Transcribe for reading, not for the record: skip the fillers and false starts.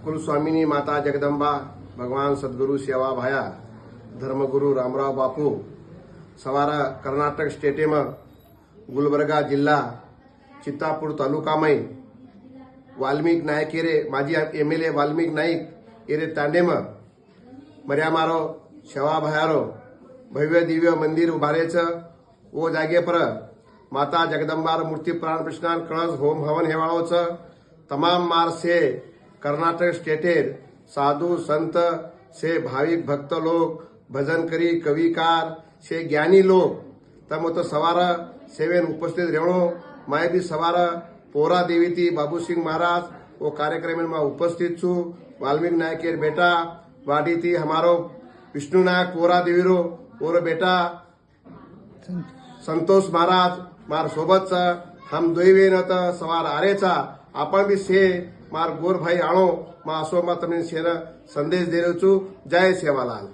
कुलस्वामिनी माता जगदंबा, भगवान सद्गुरु सेवा भाया, धर्मगुरु रामराव बापू, सवारा कर्नाटक स्टेटेम गुलबर्गा जिल्हा चित्तापूर तालुकामय वाल्मिक नायक एरे माजी एमएलए वाल्मिक नाईक एरे तांडेम मर्या मारो सेवा भायारो भव्य दिव्य मंदिर उभारेच वो जागे पर माता जगदंबार मूर्ति प्राण प्रश्नान कळस होम हवन हेवाळोच तमाम मार से कर्नाटक स्टेटेर साधु संत से भाविक भक्त लोग भजन करी कविकार से ज्ञानी लोग तम तो सवार सेवेन उपस्थित रहणो मैं भी सवार पोरा देवी थी बाबू सिंह महाराज वो कार्यक्रम में उपस्थित छू वाल्मीकि नायकेर बेटा वाडी थी हमारो विष्णु नायक पोरा देवीरो और बेटा संतोष महाराज मार सोबत हम दोईवेन सवार आरेचा आपण भी से मार गोर भाई आणो मा असो मा तमने संदेश दे रहो छू। जय सेवालाल।